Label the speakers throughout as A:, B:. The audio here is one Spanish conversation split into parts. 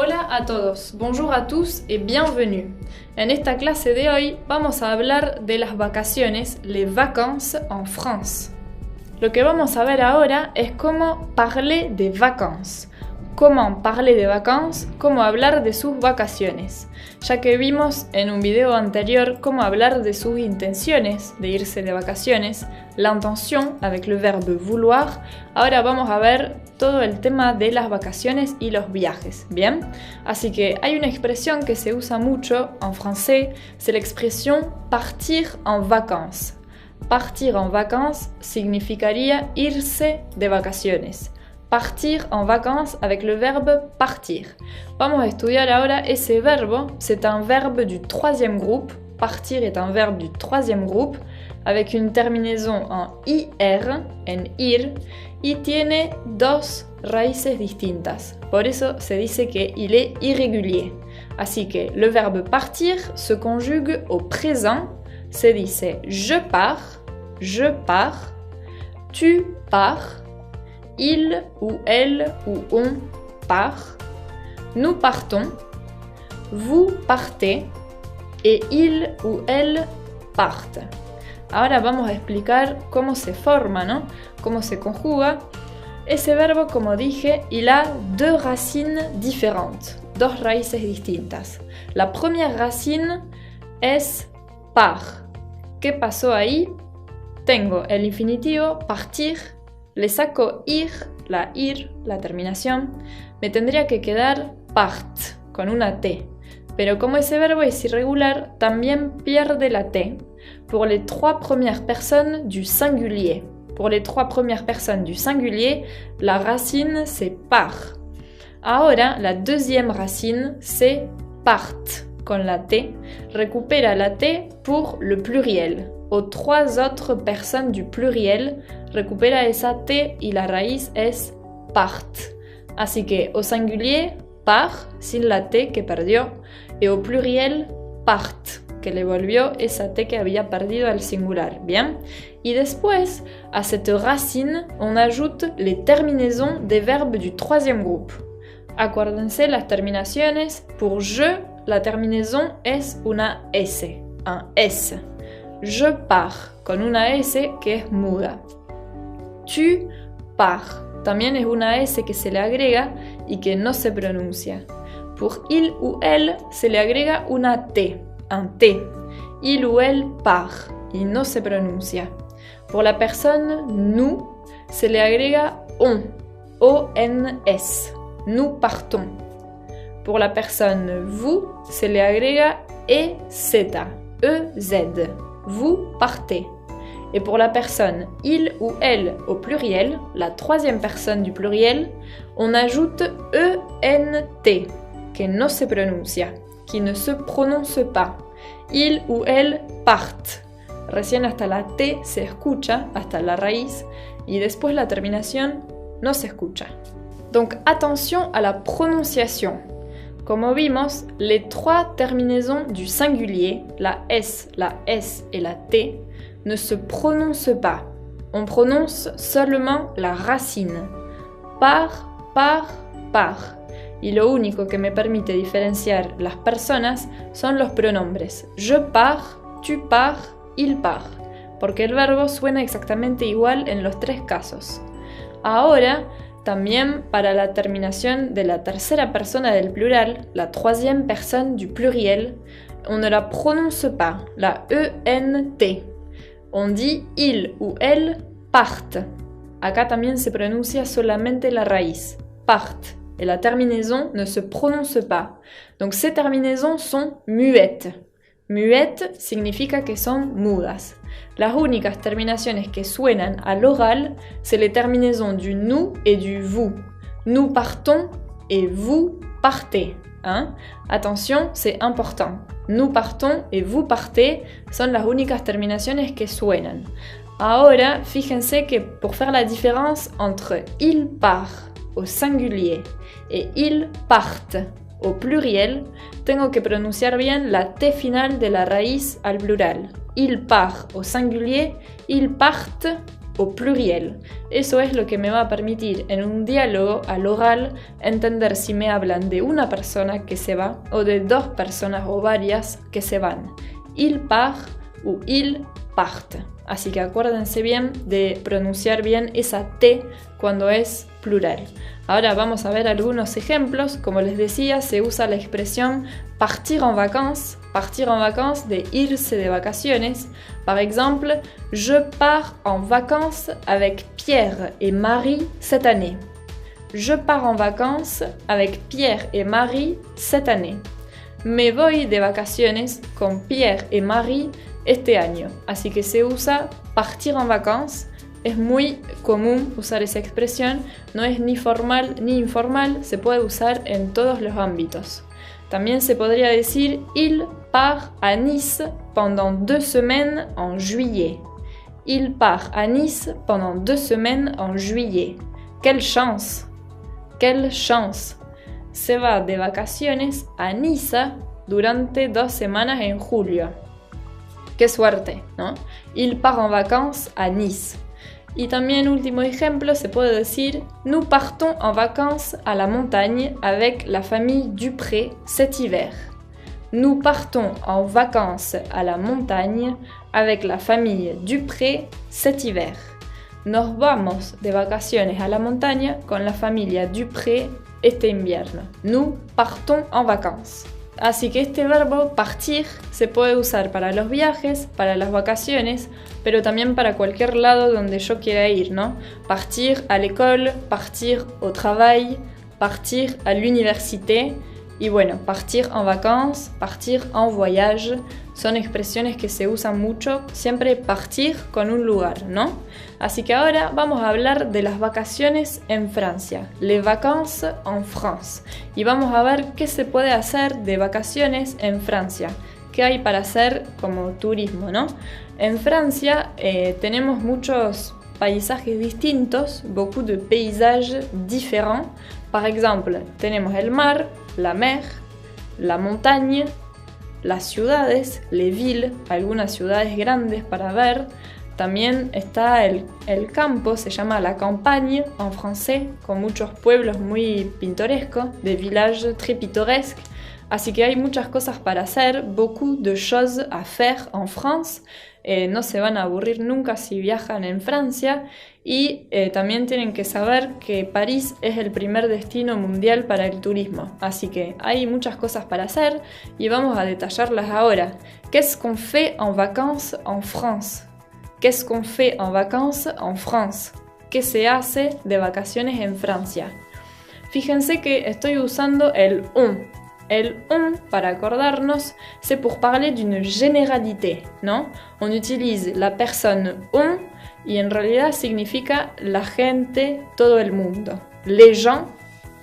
A: Hola a todos, bonjour a tous et bienvenue. En esta clase de hoy vamos a hablar de las vacaciones, les vacances en France. Lo que vamos a ver ahora es cómo parler de vacances. Cómo parler de vacances, cómo hablar de sus vacaciones. Ya que vimos en un video anterior cómo hablar de sus intenciones de irse de vacaciones, l'intention avec le verbe vouloir, ahora vamos a ver todo el tema de las vacaciones y los viajes, ¿bien? Así que hay una expresión que se usa mucho en francés, c'est l'expression partir en vacances. Partir en vacances significaría irse de vacaciones. Partir en vacances avec le verbe partir. Vamos a estudiar ahora ese verbo. C'est un verbe du troisième groupe. Partir est un verbe du troisième groupe avec une terminaison en ir, en ir, y tiene dos raíces distintas. Por eso se dice que il est irrégulier. Así que le verbe partir se conjugue au présent. Se dice je pars, tu pars, il ou elle ou on part, nous partons, vous partez et il ou elle partent. Ahora vamos a explicar cómo se forma, ¿no? Cómo se conjuga. Ese verbo, como dije, il a deux racines différentes, dos raíces distintas. La première racine es par. ¿Qué pasó ahí? Tengo el infinitivo partir, le saco ir, la terminación, me tendría que quedar part, con una T. Pero como ese verbo es irregular, también pierde la T pour les trois premières personnes du singulier. Pour les trois premières personnes du singulier, la racine c'est par. Ahora, la deuxième racine c'est part, con la T. Recupera la T pour le pluriel. Aux trois autres personnes du pluriel, recupera esa T y la raíz es part. Así que au singulier, par, sin la T que perdió, y au pluriel, part, que le volvió esa T que había perdido al singular, ¿bien? Y después, à cette racine, on ajoute les terminaisons des verbes du troisième groupe. Acuérdense las terminaciones. Pour je, la terminaison es una S, un S. Je pars, con una S que es muda. Tu pars, también es una S que se le agrega y que no se pronuncia. Pour il ou elle, se le agrega una T, un T. Il ou elle part, y no se pronuncia. Pour la personne nous, se le agrega on, O-N-S. Nous partons. Pour la personne vous, se le agrega E-Z, E-Z. Vous partez. Et pour la personne il ou elle au pluriel, la troisième personne du pluriel, on ajoute ENT, que no se pronuncia, qui ne se prononce pas. Il ou elle partent. Recién hasta la T se escucha, hasta la raíz, y después la terminación no se escucha. Donc attention à la prononciation. Como vimos, les trois terminaisons du singulier, la S et la T, ne se prononcent pas. On prononce seulement la racine. Par. Y lo único que me permite diferenciar las personas son los pronombres. Je pars, tu pars, il part. Porque el verbo suena exactamente igual en los tres casos. Ahora, también para la terminación de la tercera persona del plural, la troisième personne du pluriel, on ne la prononce pas, la ENT. On dit il ou elle part. Acá también se pronuncia solamente la raíz, part. Et la terminaison ne se prononce pas. Donc ces terminaisons sont muettes. Muettes significa que son mudas. Las únicas terminaciones que suenan à l'oral, c'est les terminaisons du nous et du vous. Nous partons et vous partez. Hein? Attention, c'est important. Nous partons et vous partez son las únicas terminaciones que suenan. Ahora, fíjense que pour faire la différence entre il part au singulier et ils partent au pluriel, tengo que pronunciar bien la T final de la raíz al plural. Il part au singulier, ils partent au pluriel. Eso es lo que me va a permitir en un diálogo al oral entender si me hablan de una persona que se va o de dos personas o varias que se van. Il part ou il parte. Así que acuérdense bien de pronunciar bien esa T cuando es plural. Ahora vamos a ver algunos ejemplos. Como les decía, se usa la expresión partir en vacances de irse de vacaciones. Par exemple, je pars en vacances avec Pierre et Marie cette année. Je pars en vacances avec Pierre et Marie cette année. Me voy de vacaciones con Pierre et Marie este año. Así que se usa partir en vacances. Es muy común usar esa expresión, no es ni formal ni informal, se puede usar en todos los ámbitos. También se podría decir il part à Nice pendant 2 semaines en juillet. Il part à Nice pendant 2 semaines en juillet. Quelle chance! Quelle chance! Se va de vacaciones a Niza durante 2 semanas en julio. ¡Qué suerte!, ¿no? Il part en vacances à Nice. Y también, último ejemplo, se puede decir nous partons en vacances à la montagne avec la famille Dupré cet hiver. Nous partons en vacances à la montagne avec la famille Dupré cet hiver. Nos vamos de vacaciones a la montaña con la familia Dupré este invierno. Nous partons en vacances. Así que este verbo partir se puede usar para los viajes, para las vacaciones, pero también para cualquier lado donde yo quiera ir, ¿no? Partir à l'école, partir au travail, partir à l'université. Y bueno, partir en vacances, partir en voyage, son expresiones que se usan mucho, siempre partir con un lugar, ¿no? Así que ahora vamos a hablar de las vacaciones en Francia, les vacances en France. Y vamos a ver qué se puede hacer de vacaciones en Francia, qué hay para hacer como turismo, ¿no? En Francia tenemos muchos paisajes distintos, beaucoup de paysages différents. Par exemple, tenemos el mar, la mer, la montaña, las ciudades, les villes, algunas ciudades grandes para ver. También está el campo, se llama la campagne en français, con muchos pueblos muy pintorescos, des villages très pittoresques. Así que hay muchas cosas para hacer, beaucoup de choses à faire en France. No se van a aburrir nunca si viajan en Francia. Y también tienen que saber que París es el primer destino mundial para el turismo. Así que hay muchas cosas para hacer y vamos a detallarlas ahora. Qu'est-ce qu'on fait en vacances en France? Qu'est-ce qu'on fait en vacances en France? ¿Qué se hace de vacaciones en Francia? Fíjense que estoy usando el on. El on, para acordarnos, c'est pour parler d'une généralité, ¿no? On utilise la personne on y en realidad significa la gente, todo el mundo. Les gens,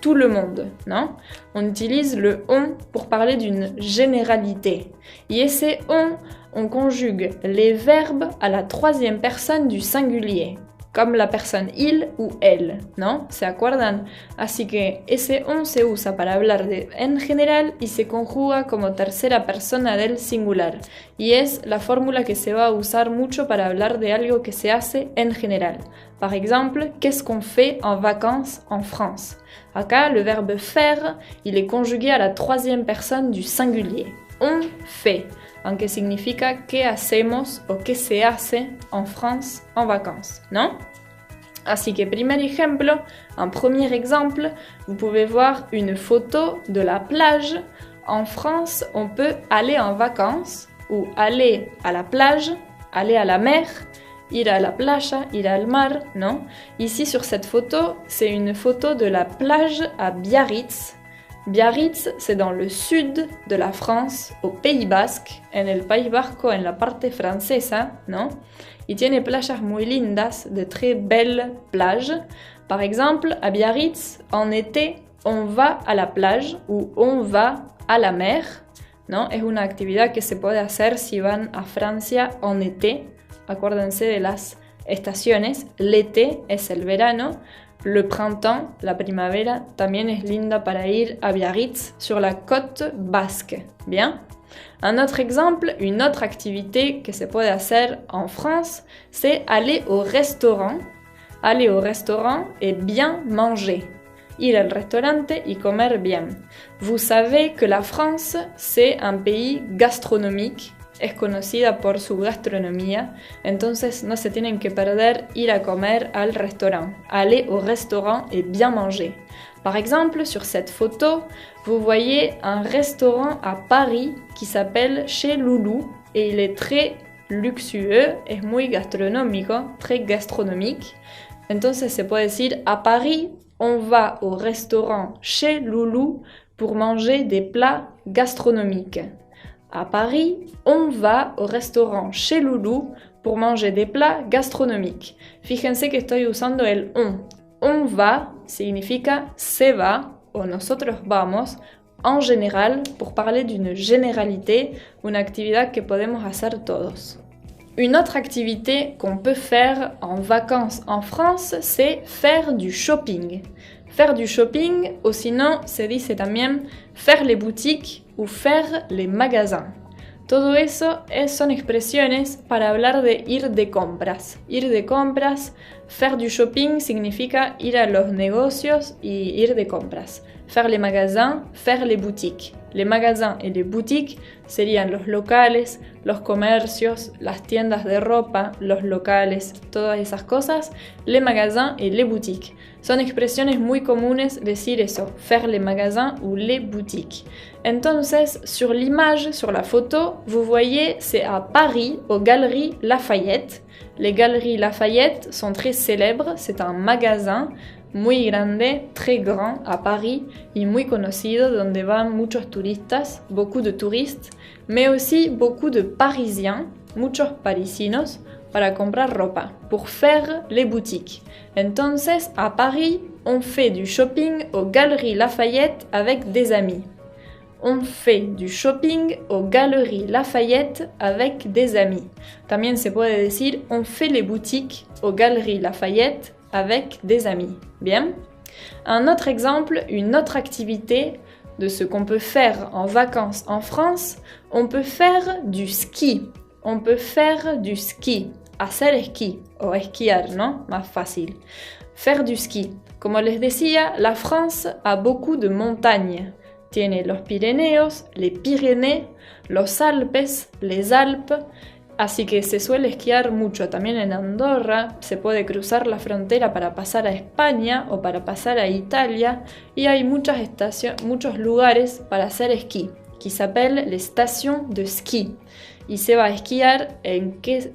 A: tout le monde, ¿no? On utilise le on pour parler d'une généralité. Y ese on conjugue les verbes à la 3e personne du singulier, comme la personne il ou elle, ¿no? ¿Se acuerdan? Así que ese on se usa para hablar de en general y se conjuga como tercera persona del singular. Y es la fórmula que se va a usar mucho para hablar de algo que se hace en general. Par exemple, qu'est-ce qu'on fait en vacances en France? Acá, le verbe faire, il est conjugué à la 3e personne du singulier. On fait, aunque significa qué hacemos o qué se hace en France en vacances, ¿no? Así que primer ejemplo, un premier exemple, vous pouvez voir une photo de la plage. En France, on peut aller en vacances ou aller à la plage, aller à la mer, ir a la playa, ir al mar, ¿no? Ici sur cette photo, c'est une photo de la plage à Biarritz. Biarritz, c'est dans le sud de la France, au Pays Basque, en el País Vasco, en la parte francesa, ¿no? Y tiene playas muy lindas, de très belles plages. Par exemple, à Biarritz, en été, on va à la plage ou on va à la mer, ¿no? Es una actividad que se puede hacer si van a Francia en été. Acuérdense de las estaciones. L'été es el verano. Le printemps, la primavera, también es linda para ir a Biarritz sur la côte basque. Bien. Un autre exemple, une autre activité que se puede hacer en France, c'est aller au restaurant. Aller au restaurant et bien manger. Ir al restaurante y comer bien. Vous savez que la France, c'est un pays gastronomique. Es conocida por su gastronomía, entonces no se tienen que perder ir a comer al restaurant. Aller au restaurant et bien manger. Par exemple, sur cette photo, vous voyez un restaurant à Paris qui s'appelle Chez Loulou et il est très luxueux, es muy gastronómico, très gastronomique. Entonces se puede decir à Paris, on va au restaurant Chez Loulou pour manger des plats gastronomiques. À Paris, on va au restaurant Chez Loulou pour manger des plats gastronomiques. Fíjense que estoy usando el on. On va significa se va o nosotros vamos en général pour parler d'une généralité, une actividad que podemos hacer todos. Une autre activité qu'on peut faire en vacances en France, c'est faire du shopping. Faire du shopping, ou sinon, se dice también faire les boutiques ou faire les magasins. Todo eso son expresiones para hablar de ir de compras. Ir de compras, faire du shopping significa ir a los negocios y ir de compras. Faire les magasins, faire les boutiques. Les magasins et les boutiques serían los locales, los comercios, las tiendas de ropa, los locales, todas esas cosas. Les magasins et les boutiques. Son expresiones muy comunes decir eso, faire les magasins ou les boutiques. Entonces, sur l'image, sur la photo, vous voyez, c'est à Paris, aux Galeries Lafayette. Les Galeries Lafayette sont très célèbres, c'est un magasin muy grande, très grand à Paris y muy conocido donde van muchos turistas, beaucoup de touristes, mais aussi beaucoup de Parisiens, muchos parisinos, para comprar ropa, pour faire les boutiques. Entonces, à Paris, on fait du shopping aux Galeries Lafayette avec des amis. On fait du shopping aux Galeries Lafayette avec des amis. También se puede decir on fait les boutiques aux Galeries Lafayette avec des amis. Bien. Un autre exemple, une autre activité de ce qu'on peut faire en vacances en France, on peut faire du ski. On peut faire du ski. Hacer esquí o esquiar, ¿no? Más fácil. Faire du ski. Como les decía, la France a beaucoup de montagnes. Tiene los Pirineos, les Pyrénées, los Alpes, les Alpes, así que se suele esquiar mucho. También en Andorra se puede cruzar la frontera para pasar a España o para pasar a Italia y hay muchos lugares para hacer esquí, qui s'appellent les stations de ski. Y se va a esquiar en qué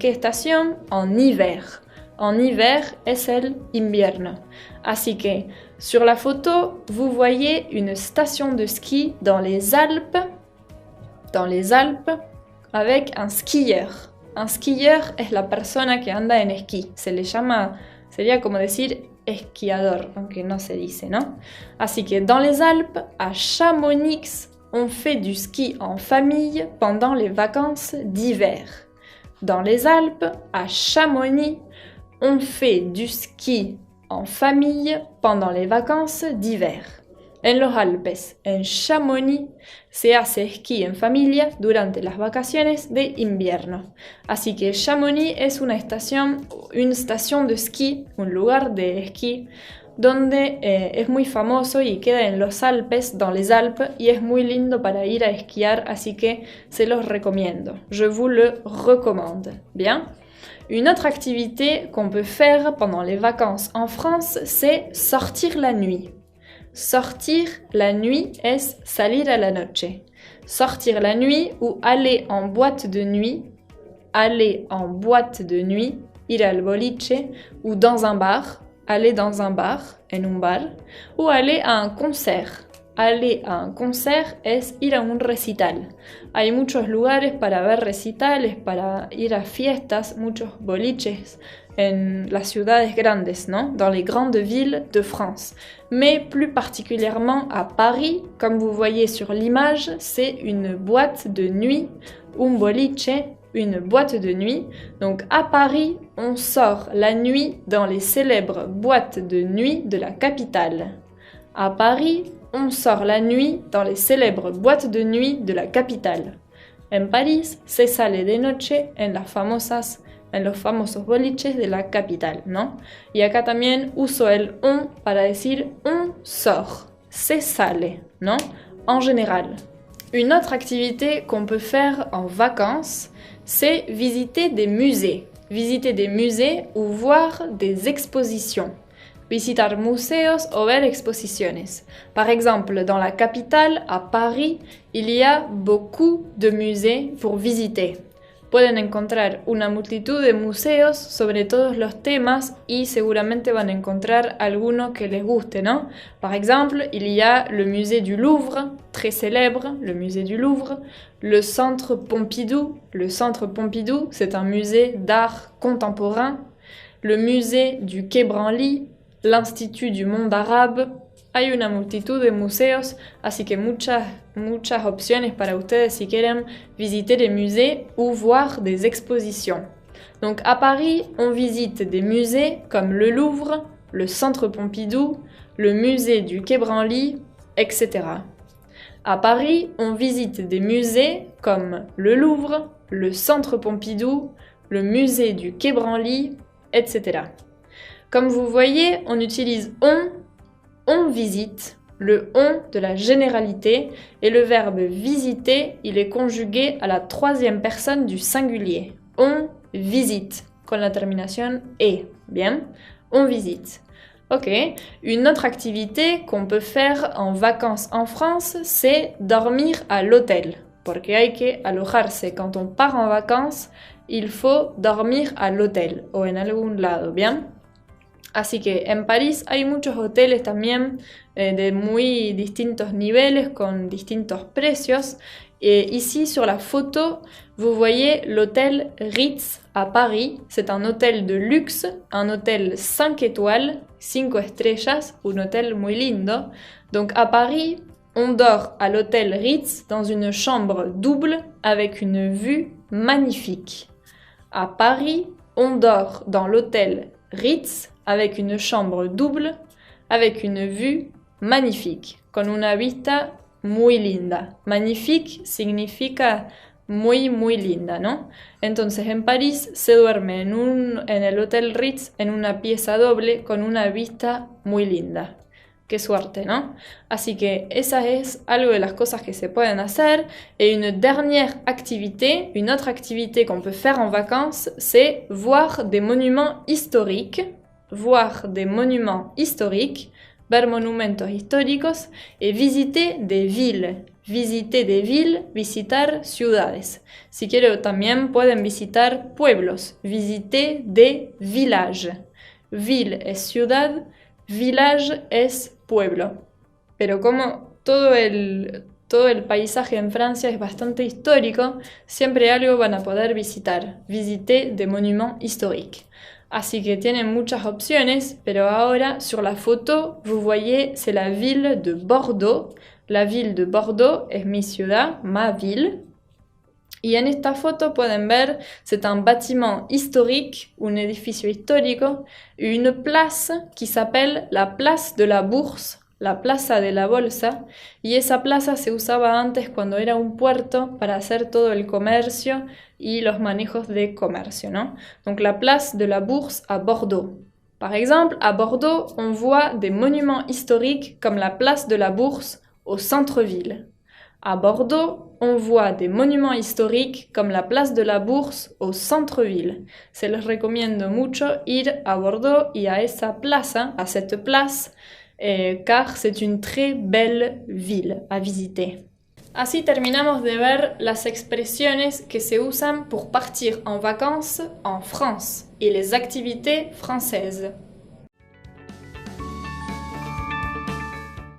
A: estación? En hiver. En hiver es el invierno. Así que sur la photo, vous voyez une station de ski dans les Alpes avec un skieur. Un skieur es la persona que anda en esquí. Se le llama, sería como decir esquiador, aunque no se dice, ¿no? Así que dans les Alpes, à Chamonix, on fait du ski en famille pendant les vacances d'hiver. Dans les Alpes, à Chamonix, on fait du ski en famille pendant les vacances d'hiver. En los Alpes, en Chamonix, se hace esquí en familia durante las vacaciones de invierno. Así que Chamonix es una estación de ski, un lugar de esquí, donde es muy famoso y queda en los Alpes, dans les Alpes, y es muy lindo para ir a esquiar, así que se los recomiendo. Je vous le recommande. Bien. Une autre activité qu'on peut faire pendant les vacances en France, c'est sortir la nuit. Sortir la nuit es salir a la noche. Sortir la nuit ou aller en boîte de nuit. Aller en boîte de nuit, ir al boliche, ou dans un bar. Aller dans un bar, en un bar. Ou aller à un concert. Aller a un concert es ir a un recital. Hay muchos lugares para ver recitales, para ir a fiestas, muchos boliches en las ciudades grandes, ¿no? Dans les grandes villes de France. Mais plus particulièrement à Paris, comme vous voyez sur l'image, c'est une boîte de nuit, un boliche, une boîte de nuit. Donc à Paris, on sort la nuit dans les célèbres boîtes de nuit de la capitale. À Paris, on sort la nuit dans les célèbres boîtes de nuit de la capitale. En París se sale de noche en los famosos boliches de la capital, ¿no? Y acá también uso el on para decir on sort, se sale, ¿no? En général. Une autre activité qu'on peut faire en vacances, c'est visiter des musées. Visiter des musées ou voir des expositions. Visitar museos o ver exposiciones. Par exemple, dans la capitale, à Paris, il y a beaucoup de musées pour visiter. Pueden encontrar una multitud de museos sobre todos los temas y seguramente van a encontrar alguno que les guste, ¿no? Par exemple, il y a le musée du Louvre, très célèbre, le musée du Louvre, le Centre Pompidou. Le Centre Pompidou, c'est un musée d'art contemporain. Le musée du Quai Branly, l'Institut du monde arabe. Hay una multitud de museos, así que muchas opciones para ustedes si quieren visiter des musées ou voir des expositions. Donc à Paris, on visite des musées comme le Louvre, le Centre Pompidou, le musée du Quai Branly, etc. À Paris, on visite des musées comme le Louvre, le Centre Pompidou, le musée du Quai Branly, etc. Comme vous voyez, on utilise on visite, le on de la généralité, et le verbe visiter, il est conjugué à la troisième personne du singulier. On visite, con la terminación e. Bien, on visite. Ok, une autre activité qu'on peut faire en vacances en France, c'est dormir à l'hôtel. Porque hay que alojarse. Quand on part en vacances, il faut dormir à l'hôtel o en algún lado, bien. Así que en París hay muchos hoteles también de muy distintos niveles, con distintos precios. Et ici sur la photo, vous voyez l'hôtel Ritz à Paris. C'est un hôtel de luxe, un hôtel 5 étoiles, 5 estrellas, un hôtel muy lindo. Donc à Paris, on dort à l'hôtel Ritz dans une chambre double avec une vue magnifique. À Paris, on dort dans l'hôtel Ritz avec une chambre double, avec une vue magnifique, con una vista muy linda. Magnifique significa muy, muy linda, ¿no? Entonces en París se duerme en el Hotel Ritz en una pieza doble con una vista muy linda. Qué suerte, ¿no? Así que esa es algo de las cosas que se pueden hacer. Et une dernière activité, une autre activité qu'on peut faire en vacances, c'est voir des monuments historiques. Voir des monuments historiques, ver monumentos históricos, et visiter des villes. Visiter des villes, visitar ciudades. Si quiero también pueden visitar pueblos, visiter des villages. Ville es ciudad, village es pueblo. Pero como todo el paisaje en Francia es bastante histórico, siempre algo van a poder visitar. Visiter des monuments historiques. Así que tienen muchas opciones, pero ahora sur la photo, vous voyez, c'est la ville de Bordeaux. La ville de Bordeaux es mi ciudad, ma ville. Y en esta foto pueden ver, c'est un bâtiment historique, un edificio histórico, une place qui s'appelle la place de la Bourse, la plaza de la bolsa, y esa plaza se usaba antes cuando era un puerto para hacer todo el comercio y los manejos de comercio, ¿no? Donc la place de la Bourse à Bordeaux. Par exemple, à Bordeaux, on voit des monuments historiques comme la place de la Bourse au centre-ville. À Bordeaux, on voit des monuments historiques comme la place de la Bourse au centre-ville. Se les recomiendo mucho ir a Bordeaux y a esa plaza, a cette place, car c'est une très belle ville à visiter. Así terminamos de ver las expresiones que se usan pour partir en vacances en France et les activités françaises.